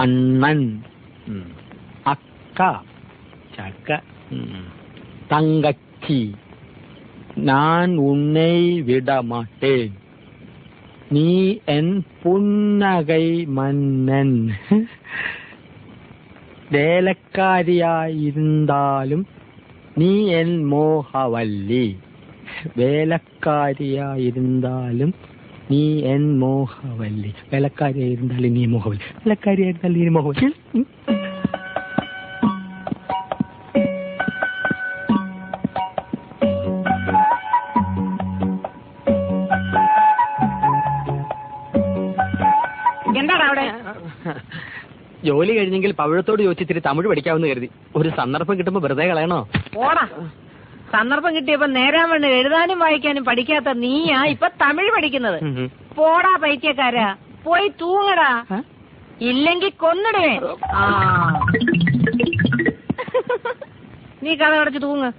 അണ്ണൻ, അക്ക ചക്ക, തങ്കച്ചി, ഞാൻ ഉണ്ണை വിടമാട്ടേൻ, നീ എൻ പുന്നകൈ മന്നൻ, വേലക്കാരിയായിരുന്നാലും നീ എൻ മോഹവല്ലി, വേലക്കാരിയായിരുന്നാലും നീ എൻ മോഹവല്ലി, വേലക്കാരിയായിരുന്നാലും നീ മോഹവല്ലി, വേലക്കാരിയായിരുന്നാലും നീ മോഹവല്ലി. എന്താണ് അവിടെ? ജോലി കഴിഞ്ഞെങ്കിൽ പവിഴത്തോട് ചോദിച്ചിത്തിരി തമിഴ് പഠിക്കാമെന്ന് കരുതി. ഒരു സന്ദർഭം കിട്ടുമ്പോ വെറുതെ കളയണോ? പോടാ, സന്ദർഭം കിട്ടിയപ്പോ നേരാൻ വേണ്ട എഴുതാനും വായിക്കാനും പഠിക്കാത്ത നീയാ ഇപ്പൊ തമിഴ് പഠിക്കുന്നത്. പോടാ പൈത്യക്കാരാ, പോയി തൂങ്ങടാ, ഇല്ലെങ്കി കൊന്നിടുവേ. നീ കഥ അടച്ച് തൂങ്ങ്.